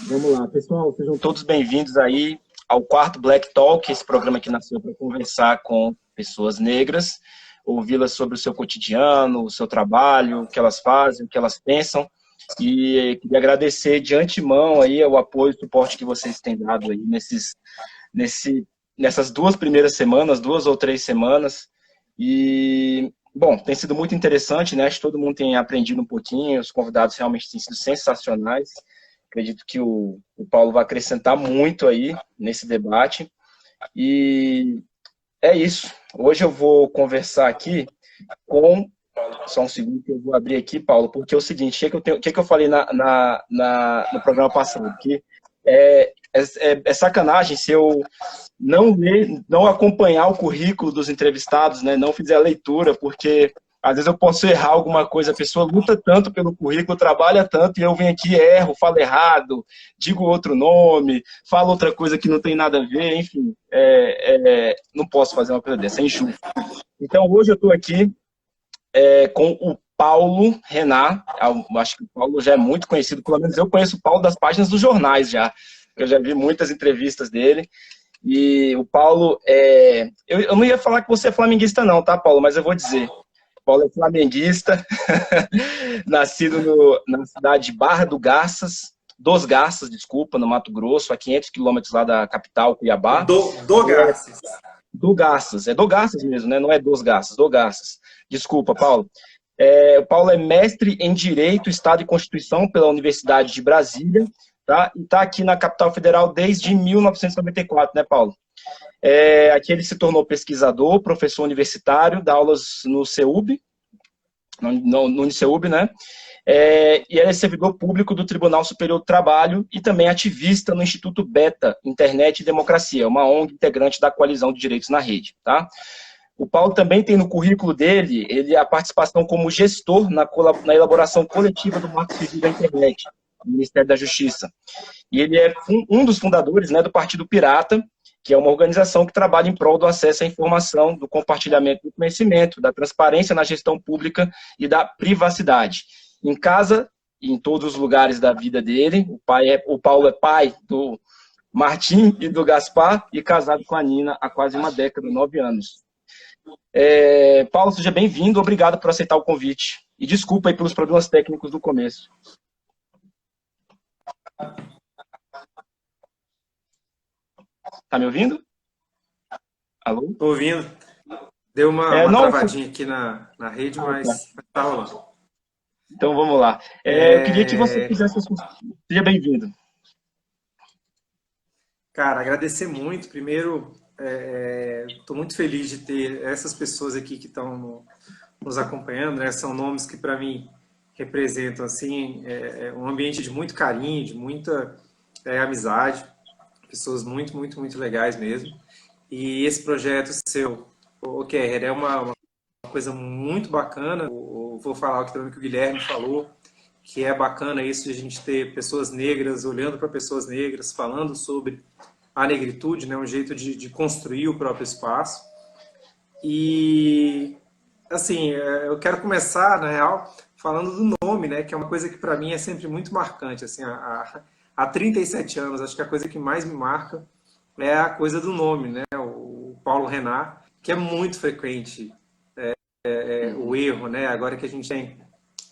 Vamos lá, pessoal, sejam todos bem-vindos aí ao quarto Black Talk, esse programa que nasceu para conversar com pessoas negras, ouvi-las sobre o seu cotidiano, o seu trabalho, o que elas fazem, o que elas pensam, e queria agradecer de antemão aí o apoio e suporte que vocês têm dado aí nessas duas primeiras semanas, 2 ou 3 semanas, e, bom, tem sido muito interessante, né? Acho que todo mundo tem aprendido um pouquinho, os convidados realmente têm sido sensacionais. Acredito que o Paulo vai acrescentar muito aí nesse debate. E é isso. Hoje eu vou conversar aqui com... Só um segundo que eu vou abrir aqui, Paulo, porque é o seguinte, o que eu falei no programa passado? Que é sacanagem se eu não ler, não acompanhar o currículo dos entrevistados, né? Não fizer a leitura, porque às vezes eu posso errar alguma coisa, a pessoa luta tanto pelo currículo, trabalha tanto, e eu venho aqui, erro, falo errado, digo outro nome, falo outra coisa que não tem nada a ver, enfim, não posso fazer uma coisa dessa, é injusto. Então, hoje eu estou aqui com o Paulo Renat, acho que o Paulo já é muito conhecido, pelo menos eu conheço o Paulo das páginas dos jornais já, eu já vi muitas entrevistas dele, e o Paulo, eu não ia falar que você é flamenguista não, tá, Paulo, mas eu vou dizer, Paulo é flamenguista, nascido na cidade de Barra dos Garças, desculpa, no Mato Grosso, a 500 quilômetros lá da capital, Cuiabá. Do Garças. Do Garças, é do Garças mesmo, né? Não é dos Garças, do Garças. Desculpa, Paulo. O Paulo é mestre em Direito, Estado e Constituição pela Universidade de Brasília, tá? E está aqui na capital federal desde 1994, né, Paulo? Aqui ele se tornou pesquisador, professor universitário, dá aulas no CEUB, no UniCEUB, né? E ele é servidor público do Tribunal Superior do Trabalho e também ativista no Instituto Beta, Internet e Democracia, uma ONG integrante da Coalizão de Direitos na Rede, tá? O Paulo também tem no currículo dele a participação como gestor na elaboração coletiva do Marco Civil da Internet, do Ministério da Justiça. E ele é um dos fundadores, né, do Partido Pirata, que é uma organização que trabalha em prol do acesso à informação, do compartilhamento do conhecimento, da transparência na gestão pública e da privacidade. Em casa e em todos os lugares da vida dele, o Paulo é pai do Martim e do Gaspar e casado com a Nina há quase uma década, 9 anos. Paulo, seja bem-vindo, obrigado por aceitar o convite. E desculpa aí pelos problemas técnicos do começo. Tá me ouvindo? Alô? Tô ouvindo. Deu uma travadinha aqui na rede, mas tá rolando. Então vamos lá. Eu queria que você fizesse... Seja bem-vindo. Cara, agradecer muito. Primeiro, estou muito feliz de ter essas pessoas aqui que estão nos acompanhando, né? São nomes que para mim representam assim, um ambiente de muito carinho, de muita amizade. Pessoas muito, muito, muito legais mesmo. E esse projeto seu, o Kerrer, é uma coisa muito bacana. Eu vou falar aqui também que o Guilherme falou, que é bacana isso de a gente ter pessoas negras olhando para pessoas negras, falando sobre a negritude, né? Um jeito de construir o próprio espaço. E, assim, eu quero começar, na real, falando do nome, né? Que é uma coisa que para mim é sempre muito marcante. Assim, há 37 anos, acho que a coisa que mais me marca é a coisa do nome, né? O Paulo Renat, que é muito frequente o erro, né? Agora que a gente tem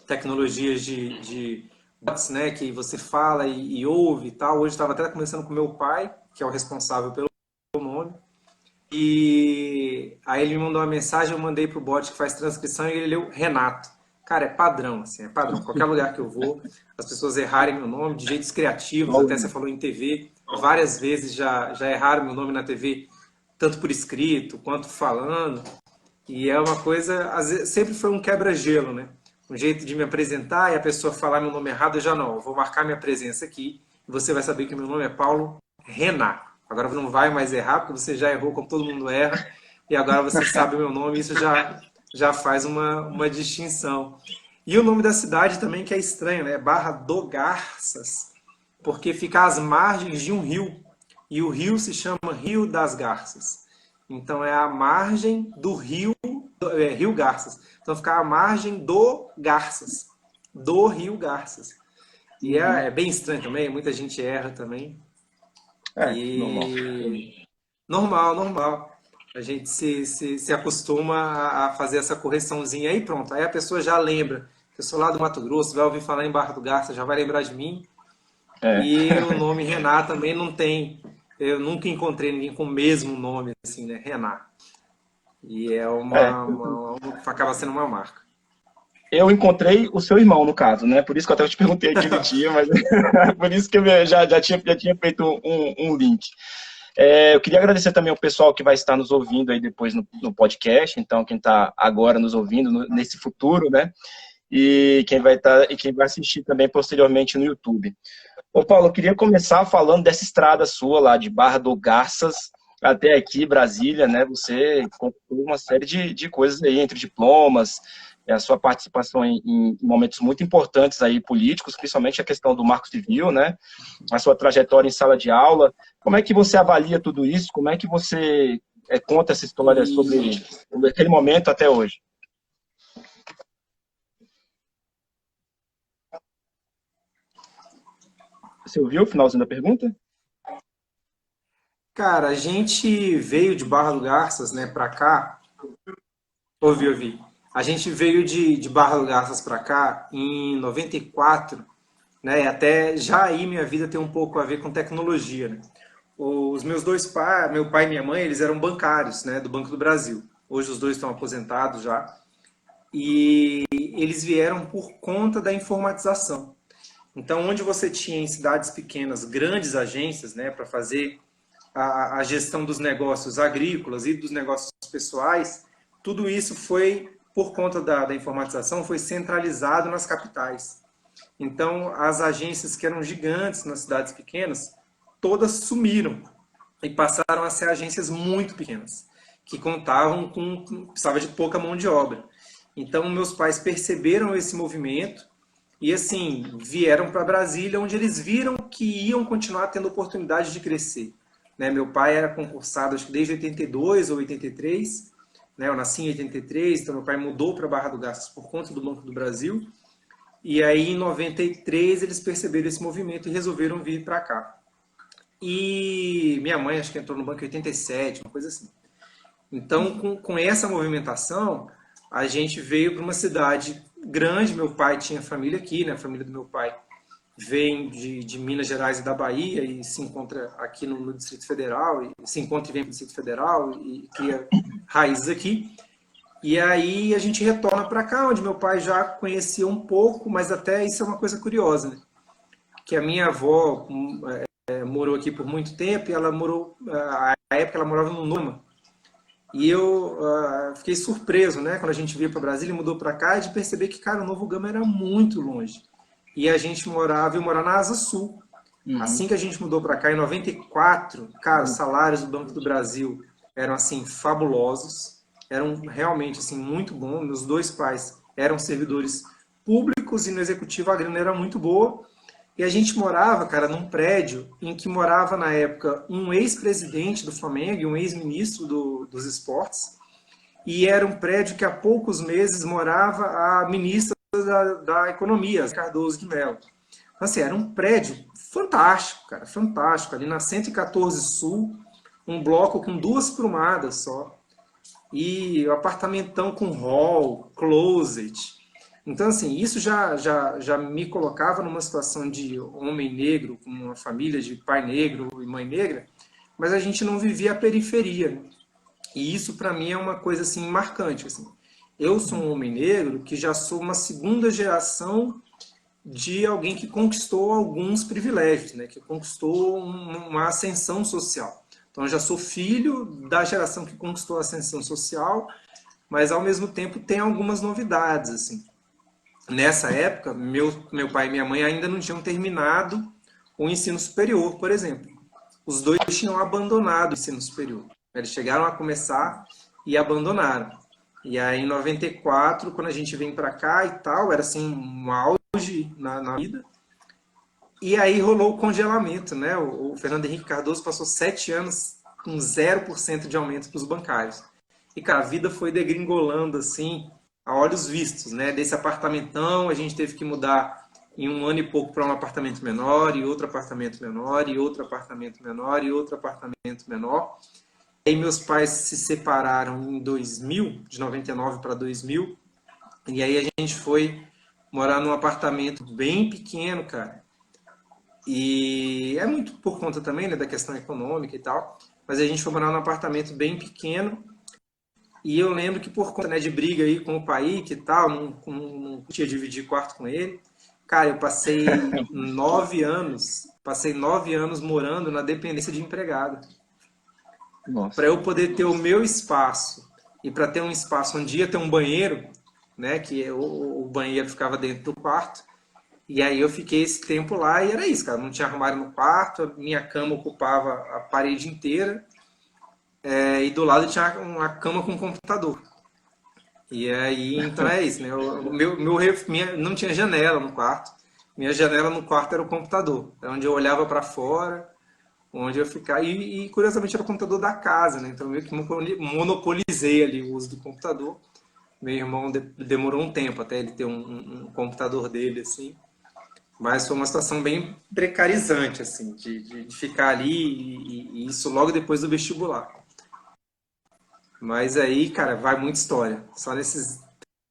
tecnologias de bots, né? Que você fala e ouve e tal. Hoje estava até conversando com meu pai, que é o responsável pelo nome, e aí ele me mandou uma mensagem, eu mandei pro bot que faz transcrição e ele leu Renato. Cara, é padrão, assim, é padrão. Qualquer lugar que eu vou, as pessoas errarem meu nome de jeitos criativos, até você falou em TV, várias vezes já erraram meu nome na TV, tanto por escrito quanto falando, e é uma coisa, às vezes, sempre foi um quebra-gelo, né? Um jeito de me apresentar e a pessoa falar meu nome errado, eu já não, eu vou marcar minha presença aqui, e você vai saber que meu nome é Paulo Renat. Agora não vai mais errar, porque você já errou como todo mundo erra, e agora você sabe o meu nome, isso já faz uma distinção. E o nome da cidade também, que é estranho, né? Barra do Garças, porque fica às margens de um rio, e o rio se chama Rio das Garças. Então é a margem do rio, Rio Garças. Então fica à margem do Garças, do Rio Garças. E é bem estranho também, muita gente erra também. Normal. Normal, normal. A gente se acostuma a fazer essa correçãozinha aí, pronto. Aí a pessoa já lembra. Eu sou lá do Mato Grosso, vai ouvir falar em Barra do Garça, já vai lembrar de mim. É. E o nome Renato também não tem. Eu nunca encontrei ninguém com o mesmo nome, assim, né? Renato. E é É. acaba sendo uma marca. Eu encontrei o seu irmão, no caso, né? Por isso que eu até te perguntei aquele dia, mas por isso que eu já tinha feito um link. Eu queria agradecer também ao pessoal que vai estar nos ouvindo aí depois no podcast, então quem está agora nos ouvindo nesse futuro, né? E quem vai assistir também posteriormente no YouTube. Ô Paulo, eu queria começar falando dessa estrada sua lá de Barra do Garças até aqui, Brasília, né? Você concluiu uma série de coisas aí, entre diplomas, a sua participação em momentos muito importantes aí políticos, principalmente a questão do Marco Civil, né? A sua trajetória em sala de aula. Como é que você avalia tudo isso? Como é que você conta essa história sobre aquele momento até hoje? Você ouviu o finalzinho da pergunta? Cara, a gente veio de Barra do Garças, né, pra cá. Ouvi. A gente veio de Barra do Garças pra cá em 94, né? E até já aí minha vida tem um pouco a ver com tecnologia, né? Os meus dois pais, meu pai e minha mãe, eles eram bancários, né, do Banco do Brasil. Hoje os dois estão aposentados já. E eles vieram por conta da informatização. Então, onde você tinha em cidades pequenas grandes agências, né, para fazer a gestão dos negócios agrícolas e dos negócios pessoais, tudo isso foi, por conta da informatização, foi centralizado nas capitais. Então, as agências que eram gigantes nas cidades pequenas, todas sumiram e passaram a ser agências muito pequenas, que contavam precisava de pouca mão de obra. Então, meus pais perceberam esse movimento e, assim, vieram para Brasília, onde eles viram que iam continuar tendo oportunidade de crescer. Né? Meu pai era concursado, acho que desde 82 ou 83, né? Eu nasci em 83, então meu pai mudou para Barra do Garças por conta do Banco do Brasil. E aí, em 93, eles perceberam esse movimento e resolveram vir para cá. E minha mãe, acho que entrou no banco em 87, uma coisa assim. Então, com essa movimentação, a gente veio para uma cidade grande. Meu pai tinha família aqui, né? A família do meu pai vem de Minas Gerais e da Bahia e se encontra aqui no Distrito Federal, e se encontra e vem para o Distrito Federal e cria raízes aqui. E aí a gente retorna para cá, onde meu pai já conhecia um pouco, mas até isso é uma coisa curiosa, né? Que a minha avó morou aqui por muito tempo e ela morou, à época ela morava no Noma. E eu fiquei surpreso, né, quando a gente veio para Brasília e mudou para cá, de perceber que, cara, o Novo Gama era muito longe. E a gente morava na Asa Sul. Assim que a gente mudou para cá, em 94, cara, os salários do Banco do Brasil eram, assim, fabulosos. Eram realmente, assim, muito bons. Meus dois pais eram servidores públicos e no executivo a grana era muito boa. E a gente morava, cara, num prédio em que morava, na época, um ex-presidente do Flamengo e um ex-ministro dos esportes. E era um prédio que há poucos meses morava a ministra da Economia, Cardoso de Mello. Então, assim, era um prédio fantástico, cara, fantástico. Ali na 114 Sul, um bloco com 2 prumadas só. E um apartamentão com hall, closet. Então, assim, isso já me colocava numa situação de homem negro, com uma família de pai negro e mãe negra, mas a gente não vivia a periferia. Né? E isso, para mim, é uma coisa, assim, marcante. Assim. Eu sou um homem negro que já sou uma segunda geração de alguém que conquistou alguns privilégios, né? Que conquistou uma ascensão social. Então, eu já sou filho da geração que conquistou a ascensão social, mas, ao mesmo tempo, tem algumas novidades, assim. Nessa época, meu pai e minha mãe ainda não tinham terminado o ensino superior, por exemplo. Os dois tinham abandonado o ensino superior. Eles chegaram a começar e abandonaram. E aí, em 94, quando a gente vem para cá e tal, era assim um auge na vida. E aí rolou o congelamento, né? O Fernando Henrique Cardoso passou 7 anos com 0% de aumento para os bancários. E, cara, a vida foi degringolando, assim, a olhos vistos, né? Desse apartamentão, a gente teve que mudar em um ano e pouco para um apartamento menor, e outro apartamento menor, e outro apartamento menor, e outro apartamento menor. Aí meus pais se separaram em 2000, de 99 para 2000, e aí a gente foi morar num apartamento bem pequeno, cara. E é muito por conta também, né, da questão econômica e tal, mas a gente foi morar num apartamento bem pequeno, e eu lembro que por conta, né, de briga aí com o pai e tal, não tinha dividir quarto com ele. Cara, eu passei 9 anos morando na dependência de empregado. Para Nossa. eu poder ter o meu espaço e para ter um espaço onde ia ter um banheiro, né, que o banheiro ficava dentro do quarto. E aí eu fiquei esse tempo lá e era isso, cara. Não tinha armário no quarto, a minha cama ocupava a parede inteira, e do lado tinha uma cama com um computador. E aí, então é isso, né? Não tinha janela no quarto. Minha janela no quarto era o computador, é onde eu olhava para fora, onde eu ficava. E curiosamente era o computador da casa, né? Então eu meio que monopolizei ali o uso do computador. Meu irmão demorou um tempo até ele ter um computador dele, assim. Mas foi uma situação bem precarizante, assim, de ficar ali e isso logo depois do vestibular. Mas aí, cara, vai muita história. Só nesses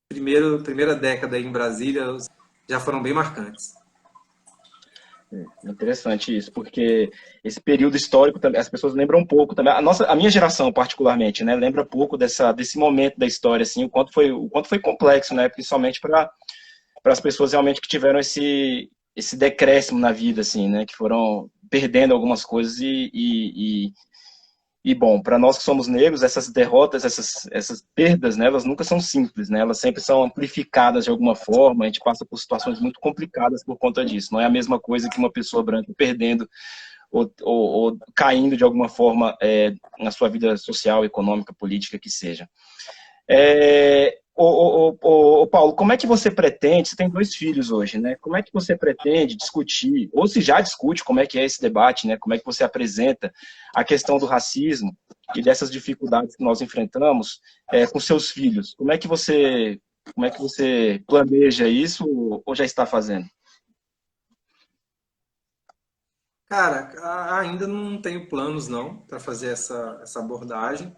primeira década aí em Brasília já foram bem marcantes. É interessante isso, porque esse período histórico também, as pessoas lembram um pouco também, a minha geração particularmente, né, lembra um pouco desse momento da história, assim, o quanto foi complexo, né, principalmente para as pessoas realmente que tiveram esse decréscimo na vida, assim, né, que foram perdendo algumas coisas e bom, para nós que somos negros, essas derrotas, essas perdas, né, elas nunca são simples, né, elas sempre são amplificadas de alguma forma, a gente passa por situações muito complicadas por conta disso. Não é a mesma coisa que uma pessoa branca perdendo ou caindo de alguma forma na sua vida social, econômica, política, que seja. Paulo, como é que você pretende, você tem 2 filhos hoje, né? Como é que você pretende discutir, ou se já discute, como é que é esse debate, né? Como é que você apresenta a questão do racismo e dessas dificuldades que nós enfrentamos com seus filhos? Como é que você planeja isso ou já está fazendo? Cara, ainda não tenho planos não para fazer essa abordagem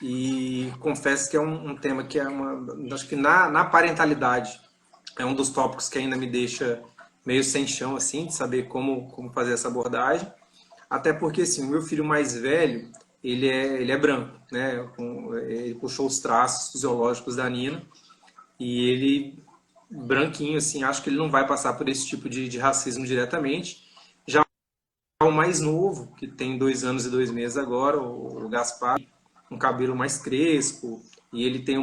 e confesso que é um tema que acho que na parentalidade é um dos tópicos que ainda me deixa meio sem chão assim de saber como fazer essa abordagem. Até porque, assim, o meu filho mais velho, ele é branco, né? Ele puxou os traços fisiológicos da Nina e ele, branquinho, assim, acho que ele não vai passar por esse tipo de racismo diretamente. Já o mais novo, que tem 2 anos e 2 meses agora, o Gaspar, um cabelo mais crespo, e ele tem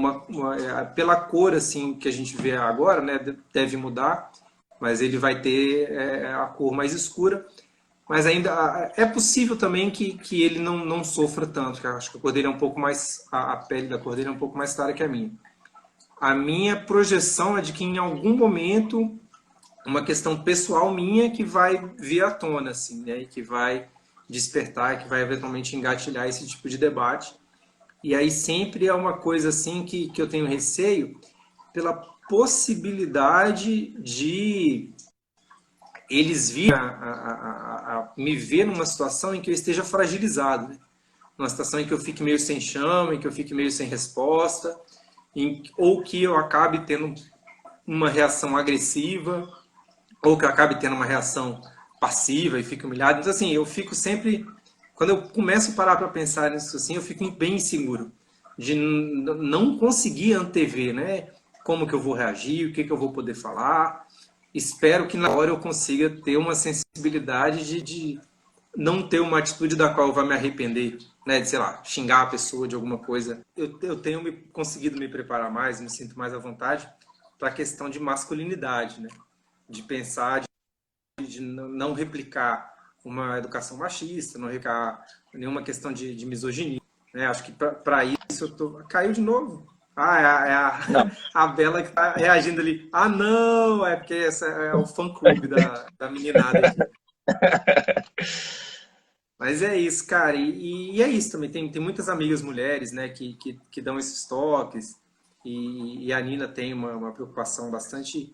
pela cor, assim, que a gente vê agora, né? Deve mudar, mas ele vai ter a cor mais escura. Mas ainda é possível também que ele não sofra tanto, que eu acho que a cor dele é um pouco mais. A pele da cor dele é um pouco mais clara que a minha. A minha projeção é de que em algum momento uma questão pessoal minha que vai vir à tona, assim, né? E que vai despertar, que vai eventualmente engatilhar esse tipo de debate. E aí sempre é uma coisa assim que eu tenho receio pela possibilidade de eles virem a me ver numa situação em que eu esteja fragilizado, né? Numa situação em que eu fique meio sem chama, em que eu fique meio sem resposta, ou que eu acabe tendo uma reação agressiva, ou que eu acabe tendo uma reação passiva e fique humilhado. Então, assim, eu fico sempre... Quando eu começo a parar para pensar nisso assim, eu fico bem inseguro de não conseguir antever, né? Como que eu vou reagir, o que eu vou poder falar. Espero que na hora eu consiga ter uma sensibilidade de não ter uma atitude da qual eu vá me arrepender, né? De, sei lá, xingar a pessoa de alguma coisa. Eu tenho conseguido me preparar mais, me sinto mais à vontade para a questão de masculinidade, né? De pensar, de não replicar uma educação machista, não replicar nenhuma questão de misoginia, né? Acho que para isso eu tô... Caiu de novo. Ah, Não. a Bela que tá reagindo ali. Ah, não! É porque essa é o fã-clube da meninada aqui. Mas é isso, cara. E é isso também. Tem muitas amigas mulheres, né, que dão esses toques. E a Nina tem uma preocupação bastante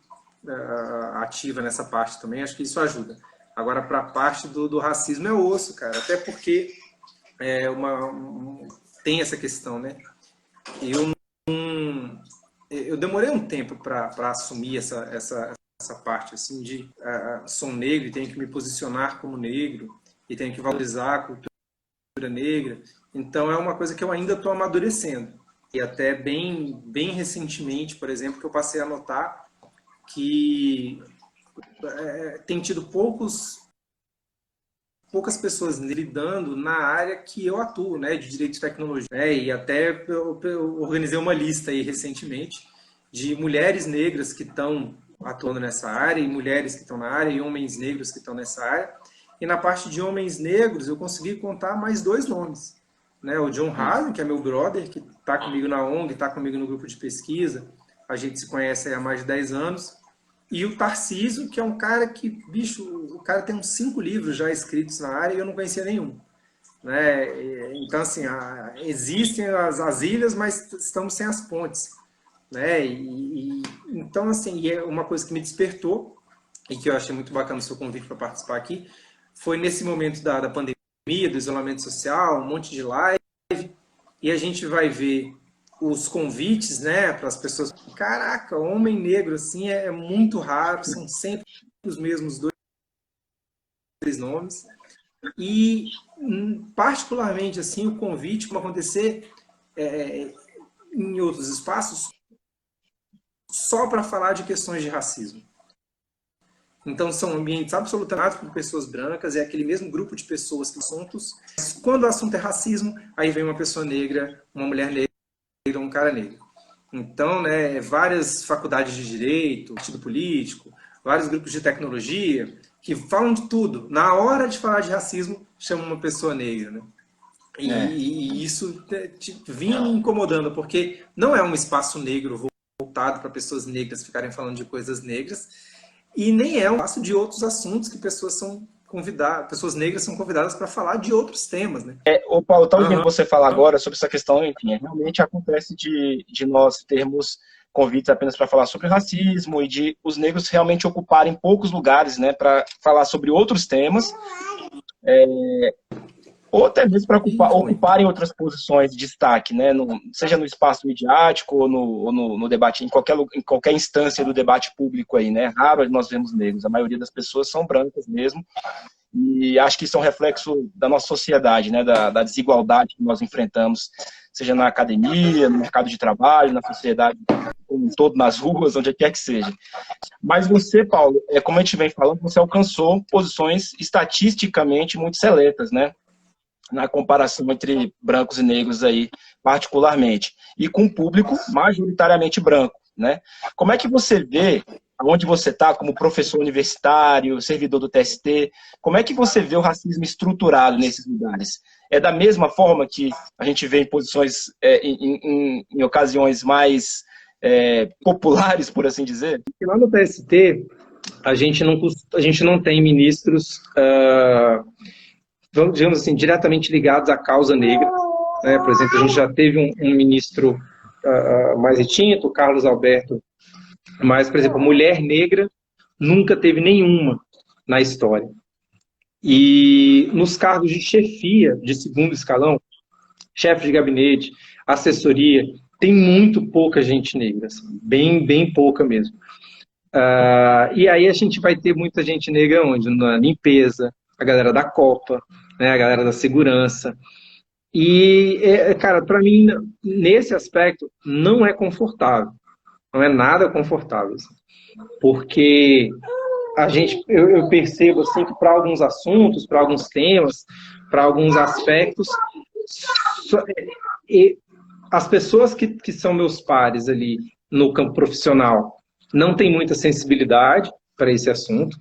ativa nessa parte também, acho que isso ajuda. Agora, para a parte do racismo é osso, cara, até porque tem essa questão, né? Eu demorei um tempo para assumir essa parte, assim, de sou negro e tenho que me posicionar como negro e tenho que valorizar a cultura negra. Então, é uma coisa que eu ainda estou amadurecendo. E até bem recentemente, por exemplo, que eu passei a notar que tem tido poucas pessoas lidando na área que eu atuo, né, de direito de tecnologia. E até eu organizei uma lista aí recentemente de mulheres negras que estão atuando nessa área, e mulheres que estão na área, e homens negros que estão nessa área. E na parte de homens negros, eu consegui contar mais 2 nomes. Né? O John Hazen, que é meu brother, que está comigo na ONG, está comigo no grupo de pesquisa. A gente se conhece há mais de 10 anos. E o Tarcísio, que é um cara que, bicho, o cara tem uns 5 livros já escritos na área e eu não conhecia nenhum. Né? Então, assim, existem as ilhas, mas estamos sem as pontes. Né? Então, assim, é uma coisa que me despertou e que eu achei muito bacana o seu convite para participar aqui, foi nesse momento da pandemia, do isolamento social, um monte de live, e a gente vai ver os convites, né, para as pessoas. Caraca, homem negro, assim, é muito raro, são sempre os mesmos 2 nomes. E, particularmente, assim, o convite para acontecer em outros espaços só para falar de questões de racismo. Então, são ambientes absolutamente por pessoas brancas, é aquele mesmo grupo de pessoas que assuntos. Quando o assunto é racismo, aí vem uma pessoa negra, uma mulher negra, um cara negro. Então, né, várias faculdades de direito, partido político, vários grupos de tecnologia, que falam de tudo. Na hora de falar de racismo, chamam uma pessoa negra. Né? E isso vinha me incomodando, porque não é um espaço negro voltado para pessoas negras ficarem falando de coisas negras, e nem é um espaço de outros assuntos que pessoas negras são convidadas para falar de outros temas, né? Ô Paulo, tá ouvindo você falar agora sobre essa questão, enfim, realmente acontece de nós termos convites apenas para falar sobre racismo e de os negros realmente ocuparem poucos lugares, né, para falar sobre outros temas, ou até mesmo para ocuparem outras posições de destaque, né, seja no espaço midiático ou no debate, em qualquer instância do debate público aí, né, é raro nós vemos negros, a maioria das pessoas são brancas mesmo, e acho que isso é um reflexo da nossa sociedade, né, da desigualdade que nós enfrentamos, seja na academia, no mercado de trabalho, na sociedade como um todo, nas ruas, onde quer que seja. Mas você, Paulo, como a gente vem falando, você alcançou posições estatisticamente muito seletas, né, na comparação entre brancos e negros aí, particularmente, e com um público majoritariamente branco, né? Como é que você vê, onde você está, como professor universitário, servidor do TST, como é que você vê o racismo estruturado nesses lugares? É da mesma forma que a gente vê em posições, em ocasiões mais populares, por assim dizer? Porque lá no TST, a gente não tem ministros... digamos assim, diretamente ligados à causa negra. Né? Por exemplo, a gente já teve um ministro mais retinto, o Carlos Alberto, mas, por exemplo, mulher negra nunca teve nenhuma na história. E nos cargos de chefia, de segundo escalão, chefe de gabinete, assessoria, tem muito pouca gente negra, assim, bem pouca mesmo. E aí a gente vai ter muita gente negra onde? Na limpeza, a galera da Copa, né, a galera da segurança. E, cara, para mim, nesse aspecto, não é confortável. Não é nada confortável. Assim, porque eu percebo assim, que para alguns assuntos, para alguns temas, para alguns aspectos, as pessoas que são meus pares ali no campo profissional não têm muita sensibilidade para esse assunto.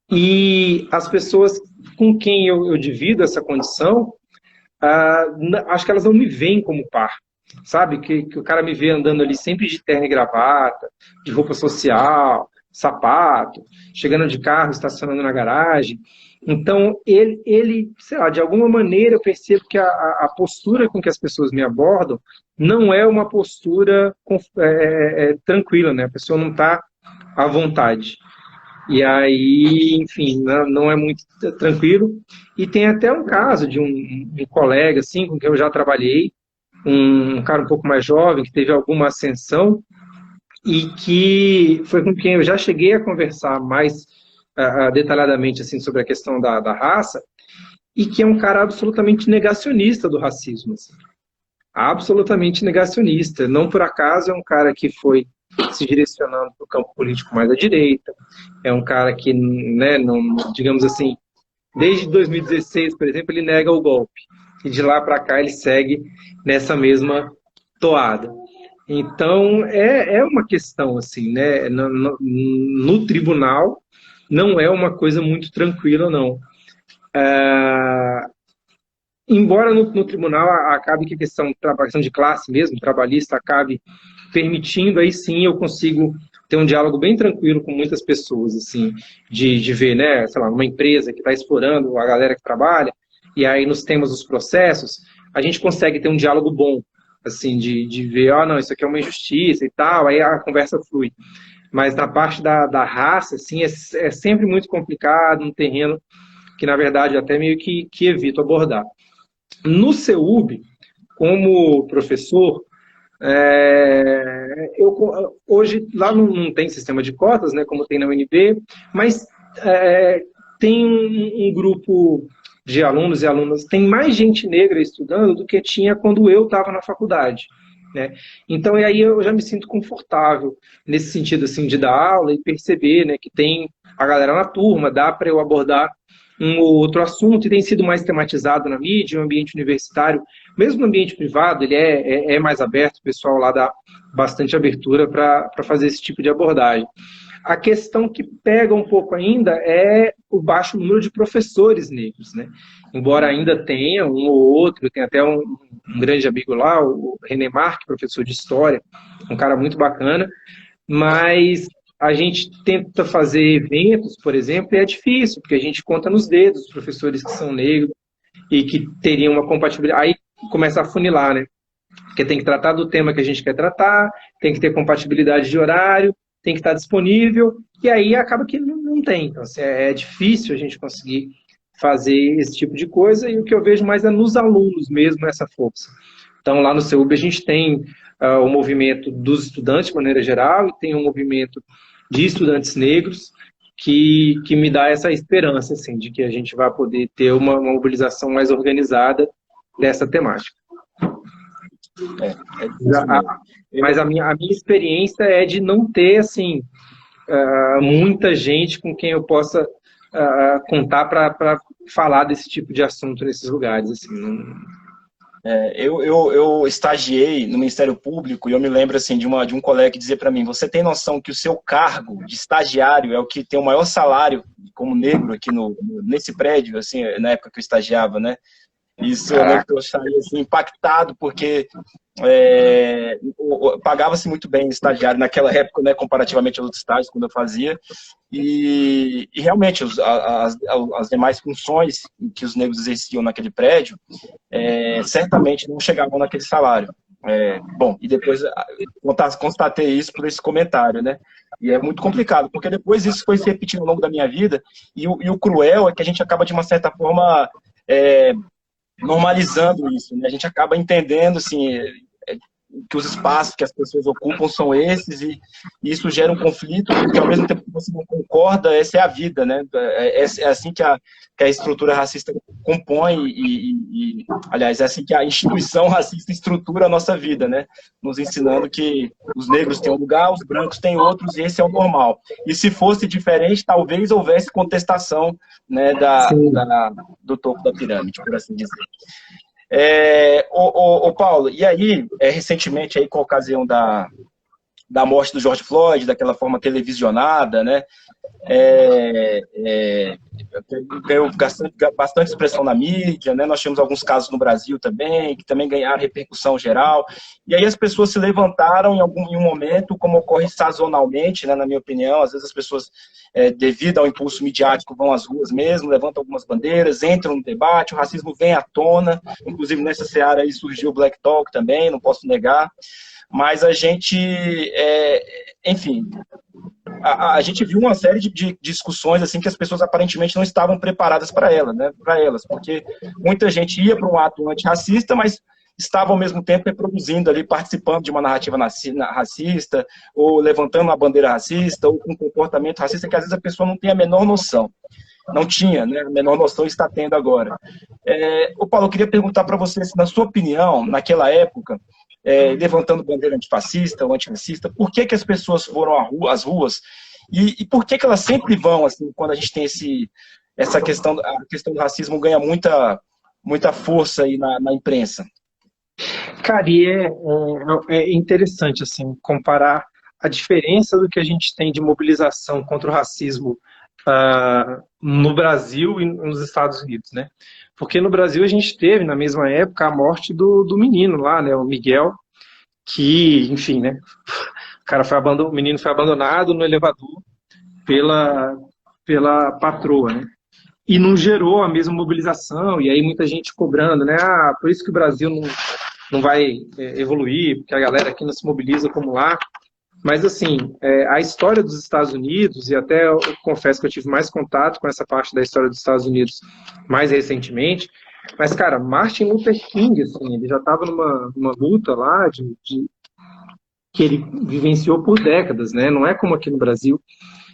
E as pessoas com quem eu divido essa condição, acho que elas não me veem como par. Sabe? Que o cara me vê andando ali sempre de terno e gravata, de roupa social, sapato, chegando de carro, estacionando na garagem. Então, ele sei lá, de alguma maneira eu percebo que a postura com que as pessoas me abordam não é uma postura tranquila, né? A pessoa não está à vontade. E aí, enfim, não é muito tranquilo. E tem até um caso de um colega, assim, com quem eu já trabalhei, um cara um pouco mais jovem, que teve alguma ascensão, e que foi com quem eu já cheguei a conversar mais detalhadamente assim, sobre a questão da raça, e que é um cara absolutamente negacionista do racismo. Assim. Absolutamente negacionista. Não por acaso é um cara que foi se direcionando para o campo político mais à direita, é um cara que, né, não, digamos assim, desde 2016, por exemplo, ele nega o golpe, e de lá para cá ele segue nessa mesma toada. Então, é uma questão, assim, né? No tribunal, não é uma coisa muito tranquila, não. Embora no tribunal acabe que a questão de classe mesmo, trabalhista, acabe permitindo, aí sim eu consigo ter um diálogo bem tranquilo com muitas pessoas, assim, de ver, né, sei lá, uma empresa que está explorando a galera que trabalha, e aí nos temas dos processos, a gente consegue ter um diálogo bom, assim, de ver, não, isso aqui é uma injustiça e tal, aí a conversa flui. Mas na parte da raça, assim, é sempre muito complicado, um terreno que, na verdade, eu até meio que evito abordar. No CEUB, como professor, hoje lá não tem sistema de cotas, né, como tem na UNB, mas tem um grupo de alunos e alunas, tem mais gente negra estudando do que tinha quando eu estava na faculdade. Né? Então, e aí eu já me sinto confortável nesse sentido assim, de dar aula e perceber, né, que tem a galera na turma, dá para eu abordar um ou outro assunto, e tem sido mais tematizado na mídia, no ambiente universitário, mesmo no ambiente privado, ele é mais aberto, o pessoal lá dá bastante abertura para fazer esse tipo de abordagem. A questão que pega um pouco ainda é o baixo número de professores negros, né? Embora ainda tenha um ou outro, tem até um grande amigo lá, o René Marque, professor de História, um cara muito bacana, mas a gente tenta fazer eventos, por exemplo, e é difícil, porque a gente conta nos dedos os professores que são negros e que teriam uma compatibilidade. Aí começa a funilar, né? Porque tem que tratar do tema que a gente quer tratar, tem que ter compatibilidade de horário, tem que estar disponível, e aí acaba que não tem. Então, assim, é difícil a gente conseguir fazer esse tipo de coisa, e o que eu vejo mais é nos alunos mesmo, essa força. Então, lá no CEUB a gente tem o movimento dos estudantes, de maneira geral, e tem um movimento de estudantes negros, que me dá essa esperança, assim, de que a gente vai poder ter uma mobilização mais organizada dessa temática. Mas a minha experiência é de não ter, assim, muita gente com quem eu possa contar para falar desse tipo de assunto nesses lugares, assim, eu estagiei no Ministério Público e eu me lembro assim, de um colega que dizia para mim, você tem noção que o seu cargo de estagiário é o que tem o maior salário como negro aqui nesse prédio, assim, na época que eu estagiava, né? Isso eu lembro que eu saí assim, impactado, porque pagava-se muito bem estagiário naquela época, né, comparativamente aos outros estágios, quando eu fazia, e realmente as demais funções que os negros exerciam naquele prédio, certamente não chegavam naquele salário. Bom, e depois constatei isso por esse comentário, né? E é muito complicado, porque depois isso foi se repetindo ao longo da minha vida, e o cruel é que a gente acaba, de uma certa forma, normalizando isso, né? A gente acaba entendendo, assim, que os espaços que as pessoas ocupam são esses, e isso gera um conflito, porque ao mesmo tempo que você não concorda, essa é a vida, né? É assim que a estrutura racista compõe, aliás, é assim que a instituição racista estrutura a nossa vida, né? Nos ensinando que os negros têm um lugar, os brancos têm outros, e esse é o normal. E se fosse diferente, talvez houvesse contestação, né, do topo da pirâmide, por assim dizer. Paulo, e aí, recentemente, aí, com a ocasião da morte do George Floyd, daquela forma televisionada, né, ganhou bastante expressão na mídia, né, nós tivemos alguns casos no Brasil também, que também ganharam repercussão geral, e aí as pessoas se levantaram em um momento, como ocorre sazonalmente, né, na minha opinião, às vezes as pessoas, devido ao impulso midiático, vão às ruas mesmo, levantam algumas bandeiras, entram no debate, o racismo vem à tona, inclusive nessa seara aí surgiu o Black Talk também, não posso negar, mas a gente, enfim, a gente viu uma série de discussões assim que as pessoas aparentemente não estavam preparadas para elas, né, para elas, porque muita gente ia para um ato antirracista, mas estava ao mesmo tempo reproduzindo ali, participando de uma narrativa racista, ou levantando uma bandeira racista, ou com um comportamento racista que às vezes a pessoa não tem a menor noção. Não tinha, né? A menor noção está tendo agora. Ô Paulo, eu queria perguntar para você, se, na sua opinião, naquela época, levantando bandeira antifascista ou antirracista, por que as pessoas foram às ruas e por que elas sempre vão, assim, quando a gente tem essa questão, a questão do racismo ganha muita força aí na imprensa? Cara, e é interessante assim, comparar a diferença do que a gente tem de mobilização contra o racismo no Brasil e nos Estados Unidos, né? Porque no Brasil a gente teve, na mesma época, a morte do menino lá, né, o Miguel, que, enfim, né, o menino foi abandonado no elevador pela patroa, né? E não gerou a mesma mobilização, e aí muita gente cobrando, né? Por isso que o Brasil não vai evoluir, porque a galera aqui não se mobiliza como lá. Mas, assim, a história dos Estados Unidos, e até eu confesso que eu tive mais contato com essa parte da história dos Estados Unidos mais recentemente, mas, cara, Martin Luther King, assim, ele já estava numa luta lá que ele vivenciou por décadas, né? Não é como aqui no Brasil,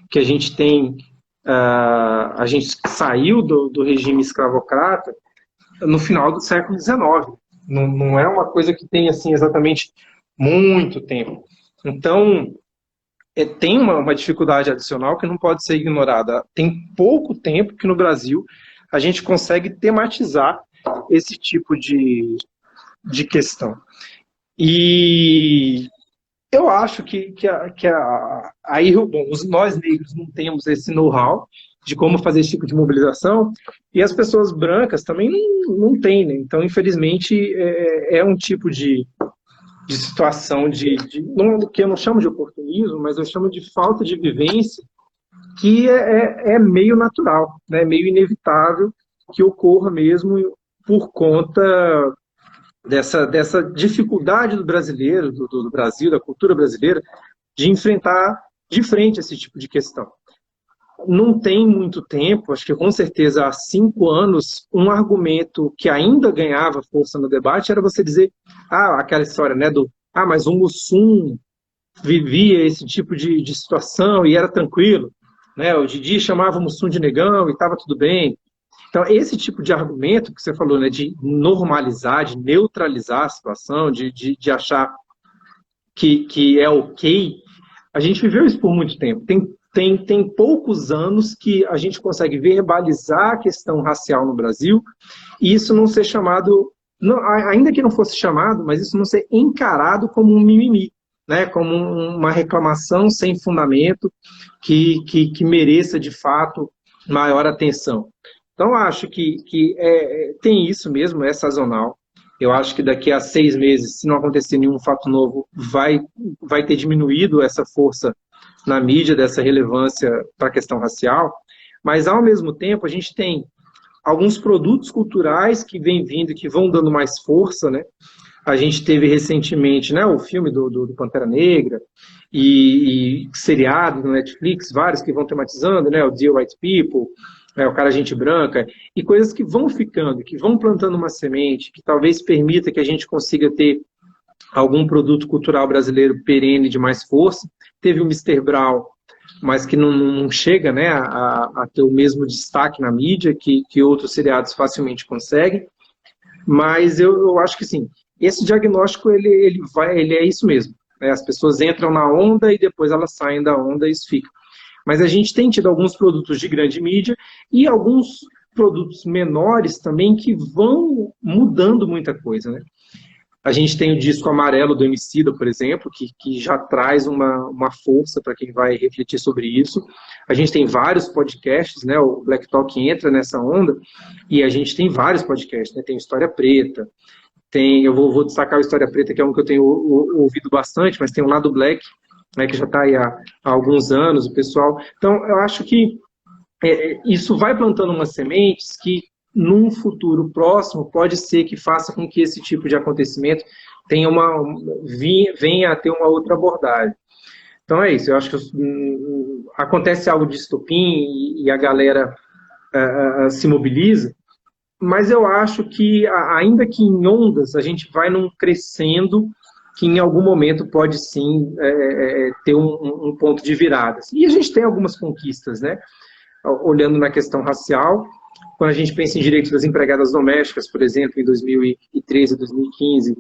que a gente tem... a gente saiu do regime escravocrata no final do século XIX. Não é uma coisa que tem, assim, exatamente muito tempo. Então, tem uma dificuldade adicional que não pode ser ignorada. Tem pouco tempo que no Brasil a gente consegue tematizar esse tipo de questão. E eu acho que aí, bom, nós negros não temos esse know-how de como fazer esse tipo de mobilização, e as pessoas brancas também não têm, né? Então, infelizmente, é um tipo de situação que eu não chamo de oportunismo, mas eu chamo de falta de vivência, que é meio natural, né? Meio inevitável que ocorra mesmo por conta dessa dificuldade do brasileiro, do Brasil, da cultura brasileira, de enfrentar de frente esse tipo de questão. Não tem muito tempo, acho que com certeza há 5 anos, um argumento que ainda ganhava força no debate era você dizer, aquela história, né, mas o Mussum vivia esse tipo de situação e era tranquilo, né, o Didi chamava o Mussum de negão e estava tudo bem. Então, esse tipo de argumento que você falou, né, de normalizar, de neutralizar a situação, de achar que é ok, a gente viveu isso por muito tempo. Tem poucos anos que a gente consegue verbalizar a questão racial no Brasil e isso não ser chamado, ainda que não fosse chamado, mas isso não ser encarado como um mimimi, né? Como uma reclamação sem fundamento que mereça, de fato, maior atenção. Então, acho que tem isso mesmo, é sazonal. Eu acho que daqui a 6 meses, se não acontecer nenhum fato novo, vai ter diminuído essa força na mídia, dessa relevância para a questão racial, mas, ao mesmo tempo, a gente tem alguns produtos culturais que vêm vindo e que vão dando mais força, né? A gente teve recentemente, né, o filme do Pantera Negra e seriados no Netflix, vários que vão tematizando, né, o Dear White People, o Cara Gente Branca, e coisas que vão ficando, que vão plantando uma semente, que talvez permita que a gente consiga ter algum produto cultural brasileiro perene de mais força. Teve o Mr. Brown, mas que não chega, né, a ter o mesmo destaque na mídia que outros seriados facilmente conseguem. Mas eu acho que sim, esse diagnóstico ele é isso mesmo. Né? As pessoas entram na onda e depois elas saem da onda e isso fica. Mas a gente tem tido alguns produtos de grande mídia e alguns produtos menores também que vão mudando muita coisa, né? A gente tem o disco Amarelo do Emicida, por exemplo, que já traz uma força para quem vai refletir sobre isso. A gente tem vários podcasts, né? O Black Talk entra nessa onda, e a gente tem vários podcasts, né? Tem História Preta, eu vou destacar o História Preta, que é um que eu tenho ouvido bastante, mas tem o Lado Black, né, que já está aí há alguns anos, o pessoal. Então, eu acho que isso vai plantando umas sementes que, num futuro próximo, pode ser que faça com que esse tipo de acontecimento venha a ter uma outra abordagem. Então é isso, eu acho que acontece algo de estopim e a galera se mobiliza, mas eu acho que, ainda que em ondas, a gente vai num crescendo que em algum momento pode sim ter um ponto de virada. E a gente tem algumas conquistas, né? Olhando na questão racial, quando a gente pensa em direitos das empregadas domésticas, por exemplo, em 2013, 2015,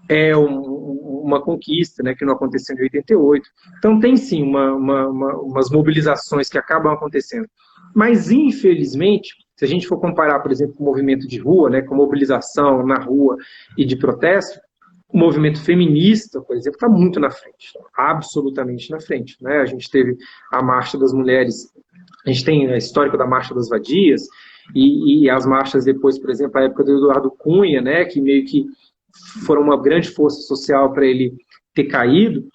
é uma conquista, né, que não aconteceu em 88. Então tem sim umas mobilizações que acabam acontecendo. Mas, infelizmente, se a gente for comparar, por exemplo, com o movimento de rua, né, com mobilização na rua e de protesto, o movimento feminista, por exemplo, está muito na frente, absolutamente na frente, né? A gente teve a Marcha das Mulheres, a gente tem a histórica da Marcha das Vadias, e as marchas depois, por exemplo, a época do Eduardo Cunha, né, que meio que foram uma grande força social para ele ter caído,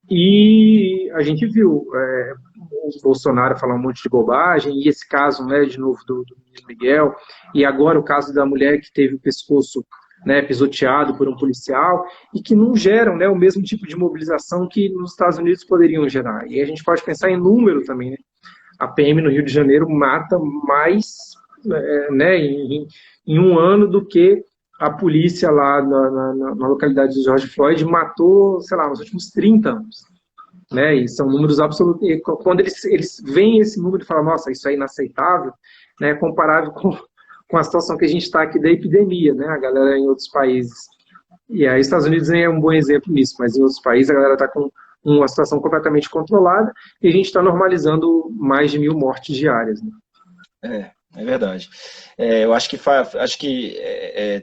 e a gente viu o Bolsonaro falar um monte de bobagem, e esse caso, né, de novo, do Miguel, e agora o caso da mulher que teve o pescoço, né, pisoteado por um policial, e que não geram, né, o mesmo tipo de mobilização que nos Estados Unidos poderiam gerar. E a gente pode pensar em número também, né? A PM no Rio de Janeiro mata mais, né, em um ano do que a polícia lá na localidade de George Floyd matou, sei lá, nos últimos 30 anos. Né? E são números absolutos. E quando eles veem esse número e falam, nossa, isso é inaceitável, né, comparável com a situação que a gente está aqui da epidemia, né? A galera em outros países. E aí, os Estados Unidos é um bom exemplo nisso, mas em outros países a galera está com uma situação completamente controlada e a gente está normalizando mais de 1.000 mortes diárias. Né? É verdade. Eu acho que,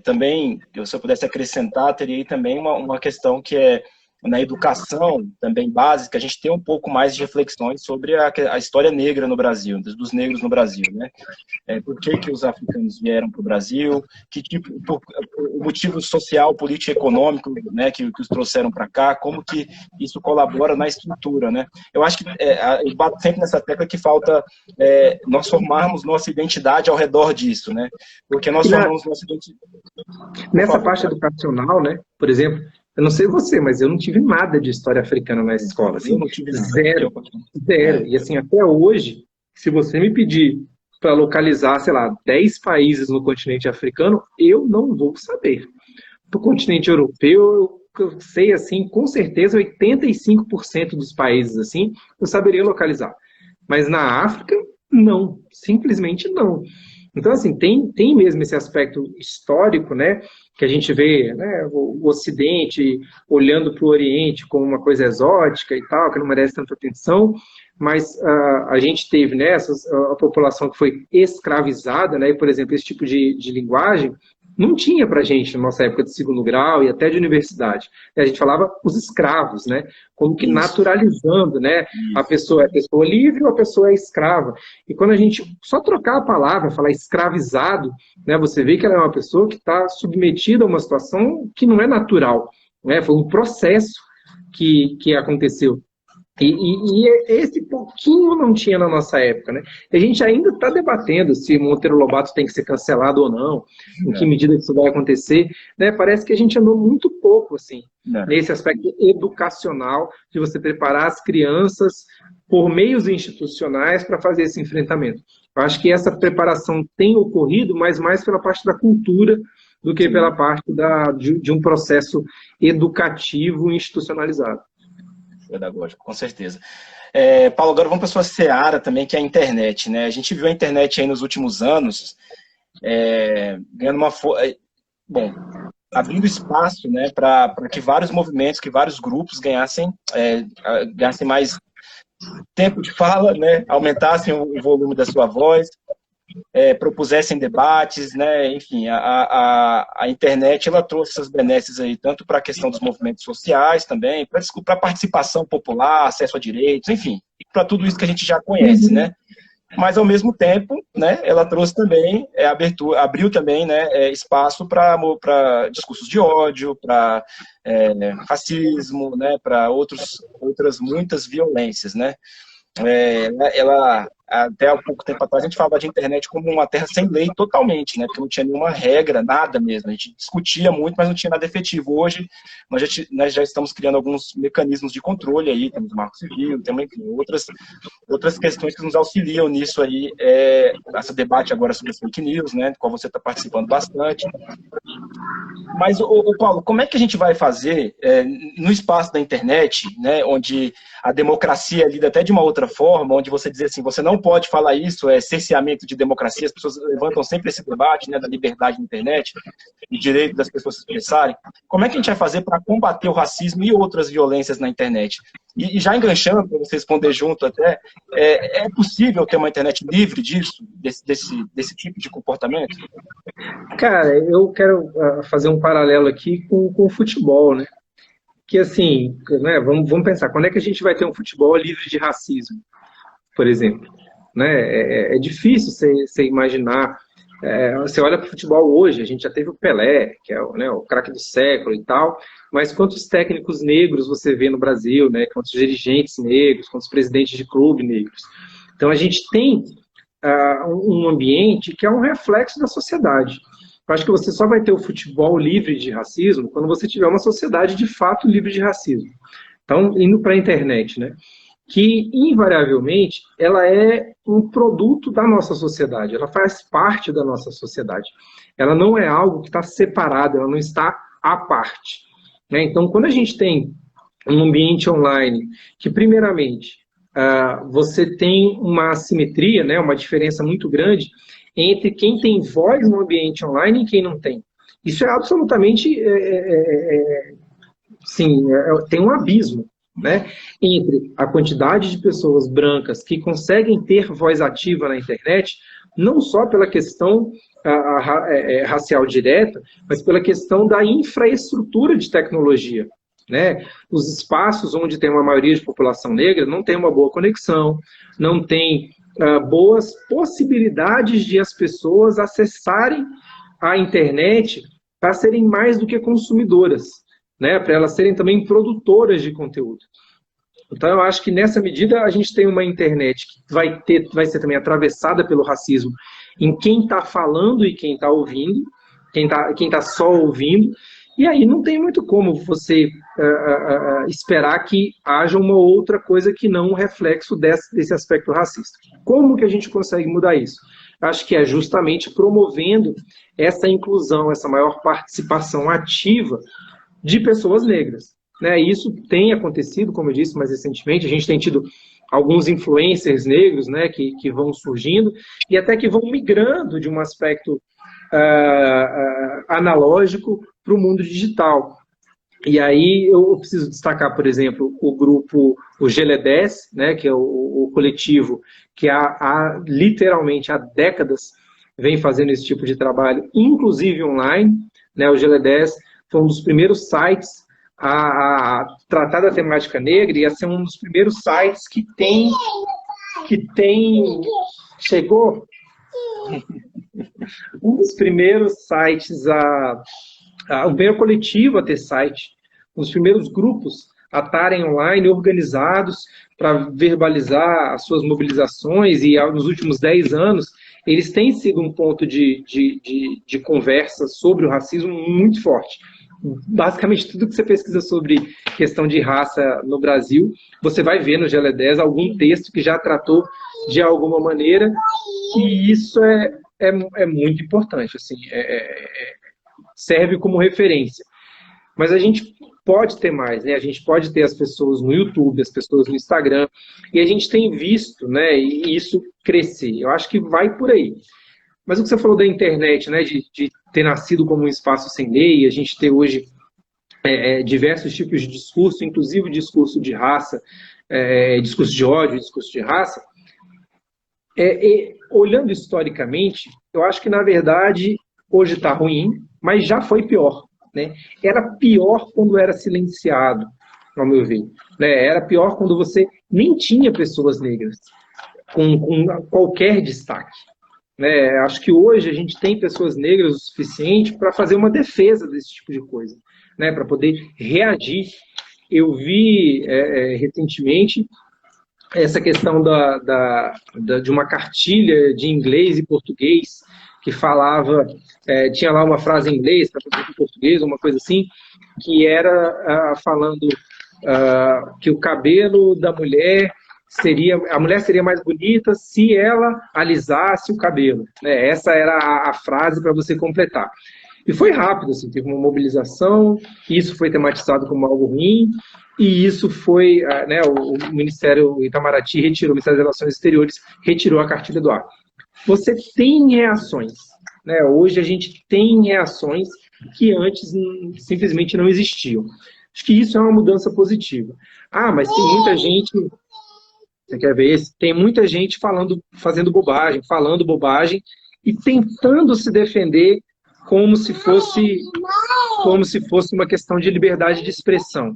também, se eu pudesse acrescentar, teria aí também uma questão que é na educação também básica, a gente tem um pouco mais de reflexões sobre a história negra no Brasil, dos negros no Brasil, né? Por que os africanos vieram para o Brasil, o motivo social, político e econômico, né, que os trouxeram para cá, como que isso colabora na estrutura, né? Eu acho que eu bato sempre nessa tecla que falta nós formarmos nossa identidade ao redor disso, né? Porque nós formamos nossa identidade. Nessa parte educacional, né, por exemplo, eu não sei você, mas eu não tive nada de história africana na escola. Assim, eu não tive nada. Zero. E assim, até hoje, se você me pedir para localizar, sei lá, 10 países no continente africano, eu não vou saber. Para o continente europeu, eu sei, assim, com certeza, 85% dos países, assim, eu saberia localizar. Mas na África, não. Simplesmente não. Então, assim, tem mesmo esse aspecto histórico, né, que a gente vê, né, o Ocidente olhando para o Oriente como uma coisa exótica e tal, que não merece tanta atenção, mas a gente teve, né, a população que foi escravizada, né, e, por exemplo, esse tipo de linguagem não tinha para a gente na nossa época de segundo grau e até de universidade. A gente falava os escravos, né? Como que naturalizando, né? A pessoa é pessoa livre ou a pessoa é escrava. E quando a gente só trocar a palavra, falar escravizado, né? Você vê que ela é uma pessoa que está submetida a uma situação que não é natural, né? Foi um processo que aconteceu. E esse pouquinho não tinha na nossa época, né? A gente ainda está debatendo se Monteiro Lobato tem que ser cancelado ou não, em que medida isso vai acontecer, né? Parece que a gente andou muito pouco, assim, nesse aspecto educacional, de você preparar as crianças por meios institucionais para fazer esse enfrentamento. Eu acho que essa preparação tem ocorrido, mas mais pela parte da cultura do que pela parte de um processo educativo institucionalizado. Pedagógico, com certeza. Paulo, agora vamos para a sua seara também, que é a internet, né? A gente viu a internet aí nos últimos anos ganhando abrindo espaço, né, para que vários movimentos, que vários grupos ganhassem mais tempo de fala, né, aumentassem o volume da sua voz, propusessem debates, né, enfim, a internet ela trouxe essas benesses aí, tanto para a questão dos movimentos sociais também, para a participação popular, acesso a direitos, enfim, para tudo isso que a gente já conhece, né, mas ao mesmo tempo, né, ela trouxe também, abriu também, né, espaço para discursos de ódio, para racismo, né, para outras muitas violências, né. até há pouco tempo atrás, a gente falava de internet como uma terra sem lei totalmente, né? Porque não tinha nenhuma regra, nada mesmo. A gente discutia muito, mas não tinha nada efetivo. Hoje, nós já estamos criando alguns mecanismos de controle aí, temos o Marco Civil, temos, enfim, outras questões que nos auxiliam nisso aí, esse debate agora sobre as fake news, né? Do qual você está participando bastante. Mas, Paulo, como é que a gente vai fazer no espaço da internet, né, onde a democracia lida até de uma outra forma, onde você diz assim, você não pode falar isso, é cerceamento de democracia, as pessoas levantam sempre esse debate, né, da liberdade na internet, o direito das pessoas se expressarem. Como é que a gente vai fazer para combater o racismo e outras violências na internet? E já enganchando, para você responder junto até, é possível ter uma internet livre disso, desse tipo de comportamento? Cara, eu quero fazer um paralelo aqui com o futebol, né? Que assim, né, vamos pensar, quando é que a gente vai ter um futebol livre de racismo, por exemplo? Né? É difícil você imaginar. Você olha para o futebol hoje, a gente já teve o Pelé, que é o craque do século e tal, mas quantos técnicos negros você vê no Brasil, né? Quantos dirigentes negros, quantos presidentes de clube negros? Então a gente tem um ambiente que é um reflexo da sociedade. Eu acho que você só vai ter o futebol livre de racismo quando você tiver uma sociedade de fato livre de racismo. Então, indo para a internet, né? Que invariavelmente ela é um produto da nossa sociedade, ela faz parte da nossa sociedade. Ela não é algo que está separado, ela não está à parte. Né? Então, quando a gente tem um ambiente online que, primeiramente, você tem uma assimetria, né, uma diferença muito grande entre quem tem voz no ambiente online e quem não tem. Isso é absolutamente... sim, tem um abismo, né, entre a quantidade de pessoas brancas que conseguem ter voz ativa na internet, não só pela questão racial direta, mas pela questão da infraestrutura de tecnologia. Né? Os espaços onde tem uma maioria de população negra não tem uma boa conexão, não tem boas possibilidades de as pessoas acessarem a internet para serem mais do que consumidoras, né? Para elas serem também produtoras de conteúdo. Então eu acho que nessa medida a gente tem uma internet que vai ser também atravessada pelo racismo em quem está falando e quem está ouvindo, quem tá só ouvindo. E aí não tem muito como você esperar que haja uma outra coisa que não um reflexo desse aspecto racista. Como que a gente consegue mudar isso? Acho que é justamente promovendo essa inclusão, essa maior participação ativa de pessoas negras. Né? Isso tem acontecido, como eu disse mais recentemente, a gente tem tido alguns influencers negros, né, que vão surgindo e até que vão migrando de um aspecto analógico para o mundo digital. E aí eu preciso destacar, por exemplo, o grupo, o GLE10, né, que é o coletivo que literalmente há décadas vem fazendo esse tipo de trabalho, inclusive online. Né, o GLE10 foi um dos primeiros sites a tratar da temática negra e a ser um dos primeiros sites que tem chegou um dos primeiros sites o primeiro coletivo a ter site, os primeiros grupos a estarem online organizados para verbalizar as suas mobilizações, e nos últimos 10 anos eles têm sido um ponto de conversa sobre o racismo muito forte. Basicamente, tudo que você pesquisa sobre questão de raça no Brasil, você vai ver no GLE10 algum texto que já tratou de alguma maneira, e isso é muito importante, assim, serve como referência. Mas a gente pode ter mais, né? A gente pode ter as pessoas no YouTube, as pessoas no Instagram, e a gente tem visto, né, isso crescer. Eu acho que vai por aí. Mas o que você falou da internet, né, de ter nascido como um espaço sem lei, a gente ter hoje diversos tipos de discurso, inclusive discurso de raça, discurso de ódio, discurso de raça, olhando historicamente, eu acho que, na verdade, hoje está ruim, mas já foi pior. Né? Era pior quando era silenciado, ao meu ver. Né? Era pior quando você nem tinha pessoas negras com qualquer destaque. Né? Acho que hoje a gente tem pessoas negras o suficiente para fazer uma defesa desse tipo de coisa, né? Para poder reagir. Eu vi recentemente essa questão de uma cartilha de inglês e português, que falava, tinha lá uma frase em inglês, em português, uma coisa assim, que era falando que o cabelo da mulher a mulher seria mais bonita se ela alisasse o cabelo, né? Essa era a frase para você completar. E foi rápido, assim, teve uma mobilização, isso foi tematizado como algo ruim, e isso foi, né, o Ministério Itamaraty retirou, o Ministério das Relações Exteriores retirou a cartilha do ar. Você tem reações, né? Hoje a gente tem reações que antes simplesmente não existiam. Acho que isso é uma mudança positiva. Mas tem muita gente, você quer ver esse? Tem muita gente fazendo bobagem, falando bobagem e tentando se defender como se fosse uma questão de liberdade de expressão.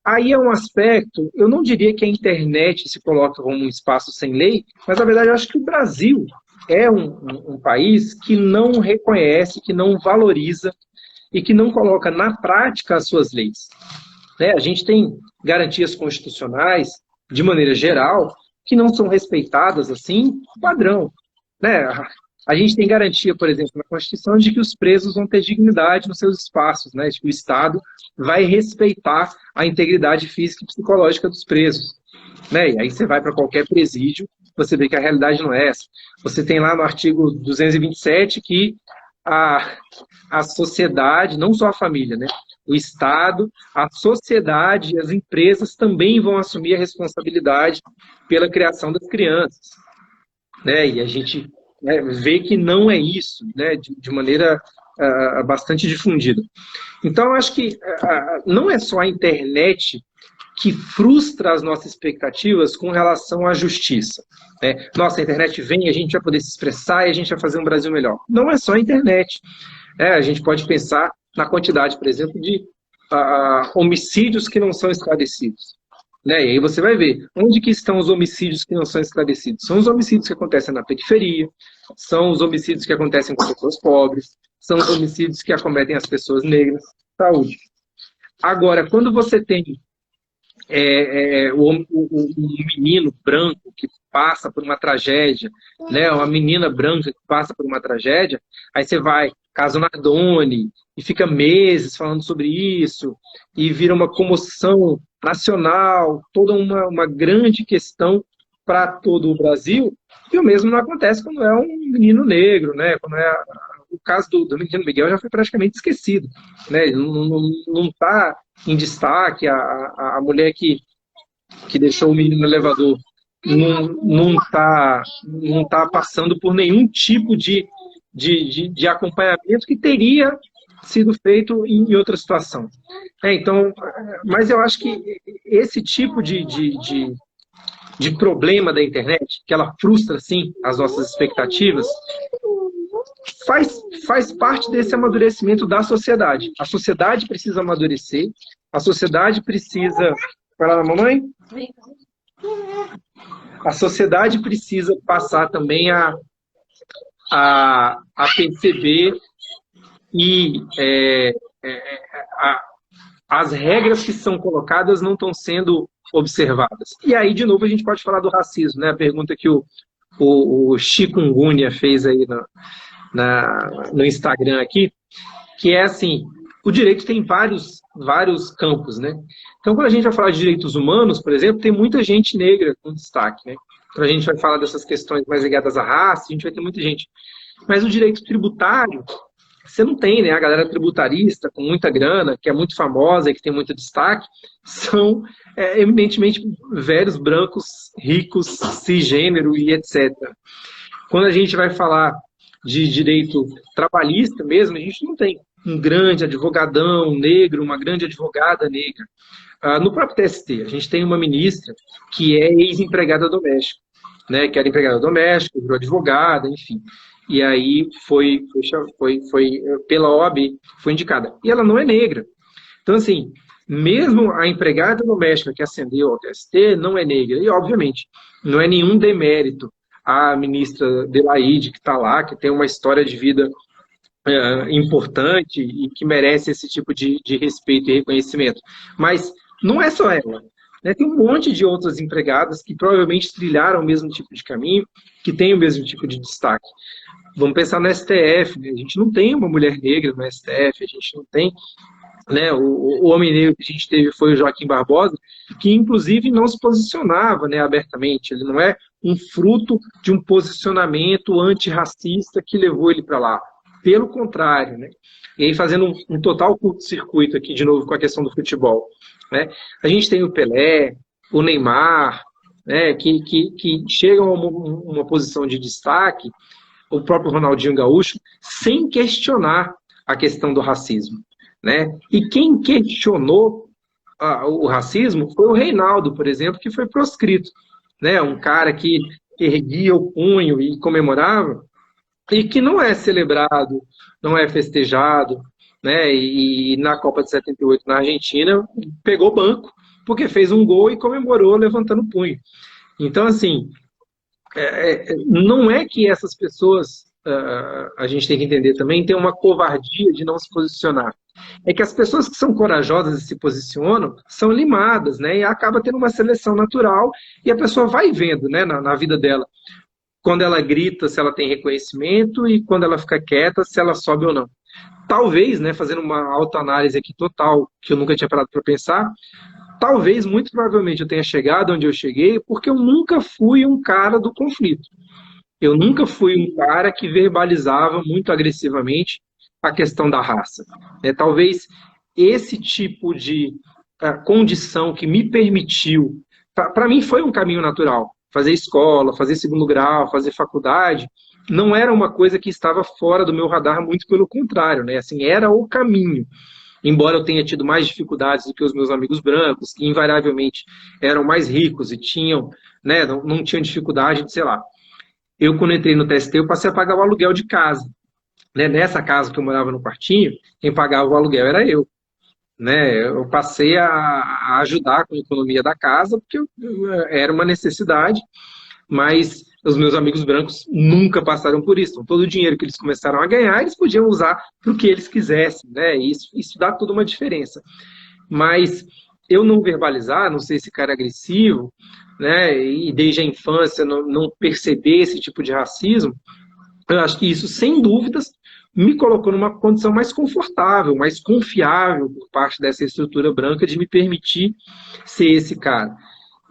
Aí é um aspecto, eu não diria que a internet se coloca como um espaço sem lei, mas na verdade eu acho que o Brasil é um país que não reconhece, que não valoriza e que não coloca na prática as suas leis. A gente tem garantias constitucionais, de maneira geral, que não são respeitadas assim, padrão. A gente tem garantia, por exemplo, na Constituição, de que os presos vão ter dignidade nos seus espaços, né? De que o Estado vai respeitar a integridade física e psicológica dos presos. E aí você vai para qualquer presídio, você vê que a realidade não é essa. Você tem lá no artigo 227 que a sociedade, não só a família, né? O Estado, a sociedade e as empresas também vão assumir a responsabilidade pela criação das crianças. E a gente vê que não é isso, né? De maneira bastante difundida. Então, eu acho que não é só a internet que frustra as nossas expectativas com relação à justiça. Nossa, a internet vem, a gente vai poder se expressar e a gente vai fazer um Brasil melhor. Não é só a internet. A gente pode pensar na quantidade, por exemplo, de homicídios que não são esclarecidos. E aí você vai ver, onde que estão os homicídios que não são esclarecidos? São os homicídios que acontecem na periferia, são os homicídios que acontecem com pessoas pobres, são os homicídios que acometem as pessoas negras. Saúde. Agora, quando você tem um menino branco que passa por uma tragédia, uma menina branca que passa por uma tragédia, aí você vai, caso Nardoni, e fica meses falando sobre isso, e vira uma comoção nacional, toda uma grande questão para todo o Brasil, e o mesmo não acontece quando é um menino negro, quando o caso do menino Miguel já foi praticamente esquecido, não está em destaque, a mulher que deixou o menino no elevador não tá passando por nenhum tipo de acompanhamento que teria sido feito em outra situação. Então, mas eu acho que esse tipo de problema da internet, que ela frustra, sim, as nossas expectativas, faz parte desse amadurecimento da sociedade. A sociedade precisa amadurecer, a sociedade precisa... Vai lá na mamãe? A sociedade precisa passar também a perceber e as regras que são colocadas não estão sendo observadas. E aí, de novo, a gente pode falar do racismo, né? A pergunta que o Chikungunya fez aí no Instagram aqui, que é assim, o direito tem vários campos, né? Então, quando a gente vai falar de direitos humanos, por exemplo, tem muita gente negra com destaque, né? Quando a gente vai falar dessas questões mais ligadas à raça, a gente vai ter muita gente. Mas o direito tributário, você não tem, né? A galera tributarista com muita grana, que é muito famosa e que tem muito destaque, são eminentemente velhos, brancos, ricos, cisgênero e etc. Quando a gente vai falar de direito trabalhista mesmo, a gente não tem um grande advogadão negro, uma grande advogada negra. No próprio TST, a gente tem uma ministra que é ex-empregada doméstica, né? Que era empregada doméstica, virou advogada, enfim. E aí foi pela OAB, foi indicada. E ela não é negra. Então, assim, mesmo a empregada doméstica que ascendeu ao TST não é negra. E, obviamente, não é nenhum demérito a ministra Delaide, que está lá, que tem uma história de vida importante e que merece esse tipo de respeito e reconhecimento. Mas não é só ela. né? Tem um monte de outras empregadas que provavelmente trilharam o mesmo tipo de caminho, que têm o mesmo tipo de destaque. Vamos pensar no STF, né? A gente não tem uma mulher negra no STF, a gente não tem, né? O homem negro que a gente teve foi o Joaquim Barbosa, que inclusive não se posicionava, né, abertamente. Ele não é um fruto de um posicionamento antirracista que levou ele para lá. Pelo contrário, né? E aí fazendo um total curto-circuito aqui de novo com a questão do futebol, né? A gente tem o Pelé, o Neymar, né, que chegam a uma posição de destaque, o próprio Ronaldinho Gaúcho, sem questionar a questão do racismo, né? E quem questionou o racismo foi o Reinaldo, por exemplo, que foi proscrito, né? Um cara que erguia o punho e comemorava, e que não é celebrado, não é festejado, né? E na Copa de 78 na Argentina pegou banco, porque fez um gol e comemorou levantando o punho. Então, assim, não é que essas pessoas, a gente tem que entender também, tem uma covardia de não se posicionar. É que as pessoas que são corajosas e se posicionam são limadas, né? E acaba tendo uma seleção natural e a pessoa vai vendo, né, na vida dela, quando ela grita, se ela tem reconhecimento, e quando ela fica quieta, se ela sobe ou não. Talvez, né, fazendo uma autoanálise aqui total, que eu nunca tinha parado para pensar, talvez, muito provavelmente, eu tenha chegado onde eu cheguei porque eu nunca fui um cara do conflito. Eu nunca fui um cara que verbalizava muito agressivamente a questão da raça. Talvez esse tipo de condição que me permitiu, para mim foi um caminho natural. Fazer escola, fazer segundo grau, fazer faculdade, não era uma coisa que estava fora do meu radar, muito pelo contrário, né? Assim, era o caminho. Embora eu tenha tido mais dificuldades do que os meus amigos brancos, que invariavelmente eram mais ricos e tinham, né, não tinham dificuldade de, sei lá. Eu, quando entrei no TST, eu passei a pagar o aluguel de casa. Né? Nessa casa que eu morava no quartinho, quem pagava o aluguel era eu. Né? Eu passei a ajudar com a economia da casa, porque era uma necessidade, mas os meus amigos brancos nunca passaram por isso. Então, todo o dinheiro que eles começaram a ganhar, eles podiam usar para o que eles quisessem. Né? Isso dá toda uma diferença. Mas eu não verbalizar, não ser esse cara agressivo, né? E desde a infância não perceber esse tipo de racismo, eu acho que isso, sem dúvidas, me colocou numa condição mais confortável, mais confiável por parte dessa estrutura branca de me permitir ser esse cara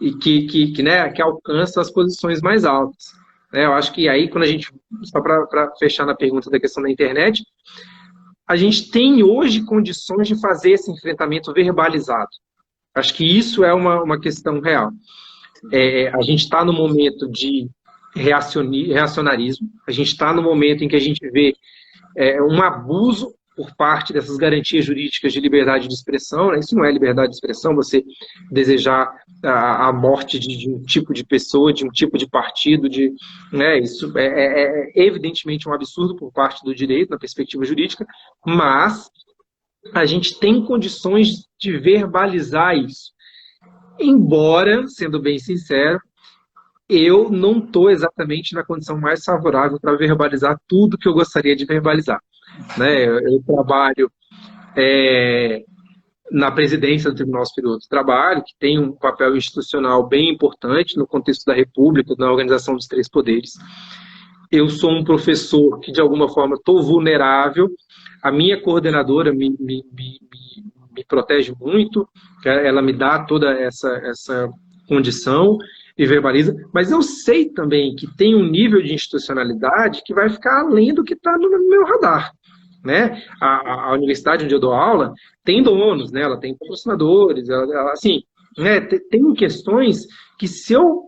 e que alcança as posições mais altas. Eu acho que aí, quando a gente, só para fechar na pergunta da questão da internet, a gente tem hoje condições de fazer esse enfrentamento verbalizado. Acho que isso é uma questão real. A gente está no momento de reacionarismo, a gente está no momento em que a gente vê um abuso por parte dessas garantias jurídicas de liberdade de expressão. Né? Isso não é liberdade de expressão, você desejar a morte de um tipo de pessoa, de um tipo de partido, né? Isso é evidentemente um absurdo por parte do direito, na perspectiva jurídica, mas a gente tem condições de verbalizar isso. Embora, sendo bem sincero, eu não estou exatamente na condição mais favorável para verbalizar tudo que eu gostaria de verbalizar. Né? Eu trabalho na presidência do Tribunal Superior do Trabalho, que tem um papel institucional bem importante no contexto da República, na organização dos três poderes. Eu sou um professor que, de alguma forma, estou vulnerável. A minha coordenadora me protege muito, ela me dá toda essa condição e verbaliza, mas eu sei também que tem um nível de institucionalidade que vai ficar além do que está no meu radar. Né? A universidade onde eu dou aula tem donos, né? Ela tem patrocinadores, ela assim, né? Tem questões que, se eu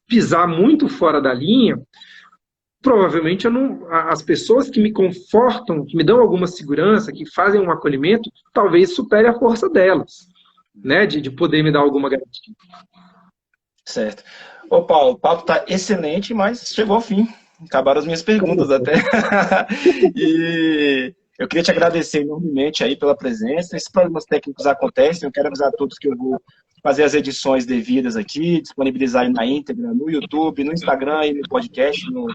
pisar muito fora da linha, provavelmente as pessoas que me confortam, que me dão alguma segurança, que fazem um acolhimento, talvez supere a força delas, né? De poder me dar alguma garantia. Certo. Ô, Paulo, o papo está excelente, mas chegou ao fim. Acabaram as minhas perguntas até. Eu queria te agradecer enormemente aí pela presença. Esses problemas técnicos acontecem, eu quero avisar a todos que eu vou fazer as edições devidas aqui, disponibilizar aí na íntegra, no YouTube, no Instagram e no podcast, no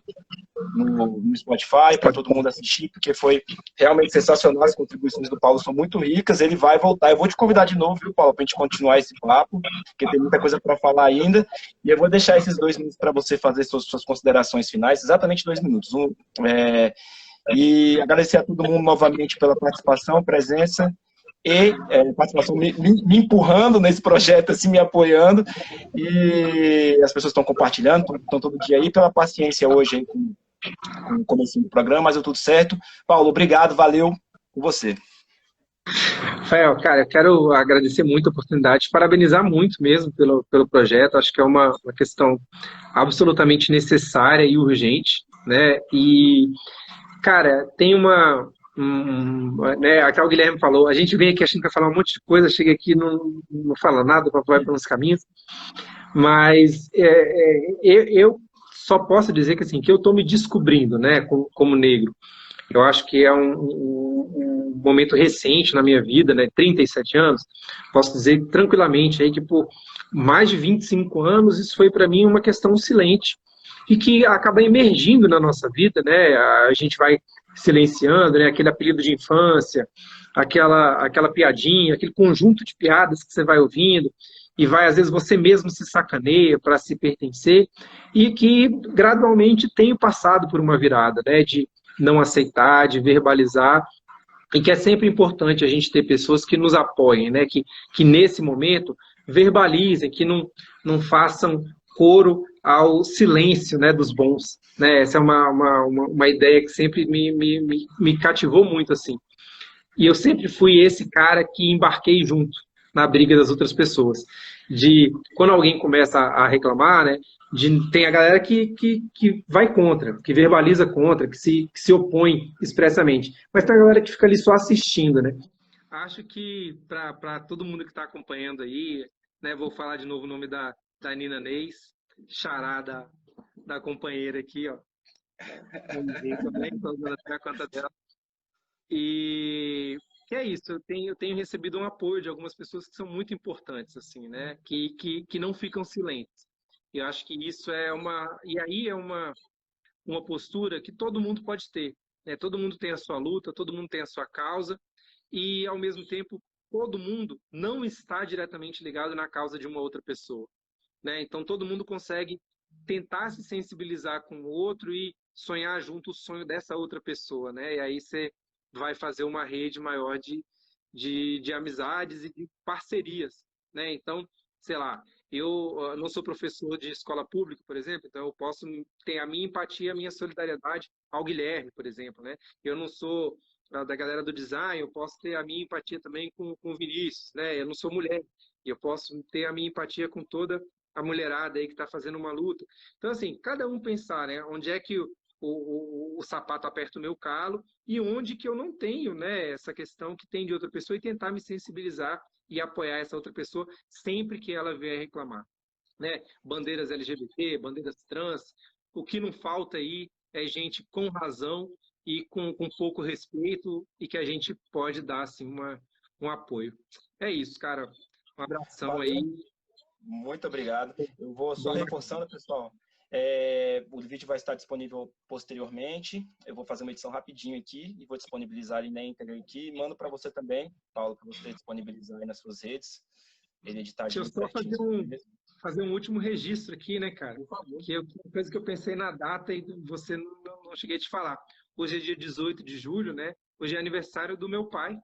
Spotify, para todo mundo assistir, porque foi realmente sensacional. As contribuições do Paulo são muito ricas. Ele vai voltar. Eu vou te convidar de novo, viu, Paulo, para a gente continuar esse papo, porque tem muita coisa para falar ainda. E eu vou deixar esses 2 minutos para você fazer suas considerações finais, exatamente 2 minutos. E agradecer a todo mundo novamente pela participação, presença e participação me empurrando nesse projeto, assim, me apoiando. E as pessoas estão compartilhando, estão todo dia aí, pela paciência hoje aí com o começo do programa, mas deu tudo certo. Paulo, obrigado, valeu com você. Rafael, cara, eu quero agradecer muito a oportunidade, parabenizar muito mesmo pelo projeto. Acho que é uma questão absolutamente necessária e urgente, né? E, cara, tem né, aquela o Guilherme falou, a gente vem aqui achando que vai falar um monte de coisa, chega aqui e não fala nada, vai para uns caminhos, mas eu só posso dizer que, assim, que eu estou me descobrindo, né, como negro. Eu acho que é um momento recente na minha vida, né, 37 anos, posso dizer tranquilamente aí que por mais de 25 anos isso foi para mim uma questão silente e que acaba emergindo na nossa vida, né, a gente vai silenciando, né, aquele apelido de infância, aquela piadinha, aquele conjunto de piadas que você vai ouvindo e vai, às vezes, você mesmo se sacaneia para se pertencer e que gradualmente tenho passado por uma virada, né, de não aceitar, de verbalizar, e que é sempre importante a gente ter pessoas que nos apoiem, né? Que nesse momento verbalizem, que não façam coro ao silêncio, né, dos bons. Né? Essa é uma ideia que sempre me cativou muito, assim. E eu sempre fui esse cara que embarquei junto na briga das outras pessoas. De quando alguém começa a reclamar, né? Tem a galera que vai contra, que verbaliza contra, que se opõe expressamente. Mas tem a galera que fica ali só assistindo, né? Acho que para todo mundo que está acompanhando aí, né? Vou falar de novo o nome da Nina Neis, xará da companheira aqui, ó. Vamos ver também, estou usando até a conta dela. E que é isso, eu tenho recebido um apoio de algumas pessoas que são muito importantes, assim, né? Que não ficam silentes. E eu acho que isso é e aí é uma postura que todo mundo pode ter, né? Todo mundo tem a sua luta, todo mundo tem a sua causa, e ao mesmo tempo todo mundo não está diretamente ligado na causa de uma outra pessoa, né? Então todo mundo consegue tentar se sensibilizar com o outro e sonhar junto o sonho dessa outra pessoa, né? E aí você vai fazer uma rede maior de amizades e de parcerias, né? Então, sei lá, eu não sou professor de escola pública, por exemplo, então eu posso ter a minha empatia, a minha solidariedade ao Guilherme, por exemplo, né? Eu não sou da galera do design, eu posso ter a minha empatia também com o Vinícius, né? Eu não sou mulher, e eu posso ter a minha empatia com toda a mulherada aí que está fazendo uma luta. Então, assim, cada um pensar, né? Onde é que o sapato aperta o meu calo e onde que eu não tenho, né, essa questão que tem de outra pessoa e tentar me sensibilizar e apoiar essa outra pessoa sempre que ela vier reclamar, né? Bandeiras LGBT, bandeiras trans, o que não falta aí é gente com razão e com pouco respeito e que a gente pode dar, assim, um apoio. É isso, cara. Um abração Valeu. aí. Muito obrigado. Eu vou só reforçando, pessoal. O vídeo vai estar disponível posteriormente. Eu vou fazer uma edição rapidinho aqui e vou disponibilizar ele na íntegra aqui. Mando para você também, Paulo, para você disponibilizar aí nas suas redes. Ele editadinho. Deixa eu só fazer um último registro aqui, né, cara? Que uma coisa que eu pensei na data e você não cheguei a te falar. Hoje é dia 18 de julho, né? Hoje é aniversário do meu pai.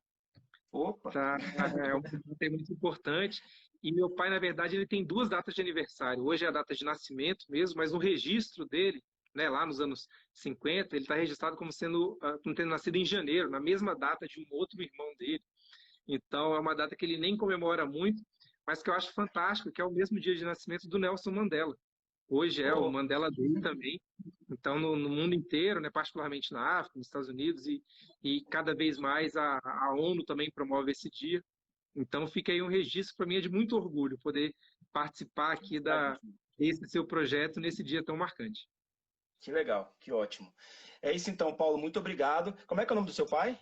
Opa! Tá? É uma data muito importante. E meu pai, na verdade, ele tem 2 datas de aniversário. Hoje é a data de nascimento mesmo, mas no registro dele, né, lá nos anos 50, ele está registrado como tendo nascido em janeiro, na mesma data de um outro irmão dele. Então, é uma data que ele nem comemora muito, mas que eu acho fantástico, que é o mesmo dia de nascimento do Nelson Mandela. Hoje é o Mandela Day também. Então, no mundo inteiro, né, particularmente na África, nos Estados Unidos, e cada vez mais a ONU também promove esse dia. Então, fica aí um registro, para mim é de muito orgulho poder participar aqui desse seu projeto nesse dia tão marcante. Que legal, que ótimo. É isso então, Paulo, muito obrigado. Como é que é o nome do seu pai?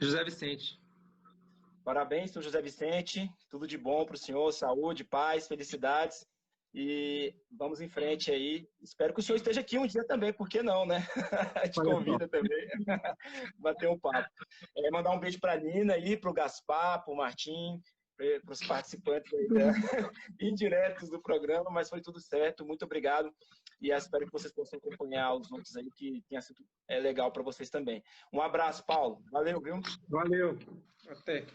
José Vicente. Parabéns, senhor José Vicente. Tudo de bom para o senhor, saúde, paz, felicidades. E vamos em frente aí. Espero que o senhor esteja aqui um dia também, por que não, né? A gente convida também, bater um papo. Mandar um beijo para a Nina aí, para o Gaspar, para o Martim, para os participantes aí, indiretos do programa, mas foi tudo certo. Muito obrigado. E espero que vocês possam acompanhar os outros aí, que tenha sido legal para vocês também. Um abraço, Paulo. Valeu, viu? Valeu. Até.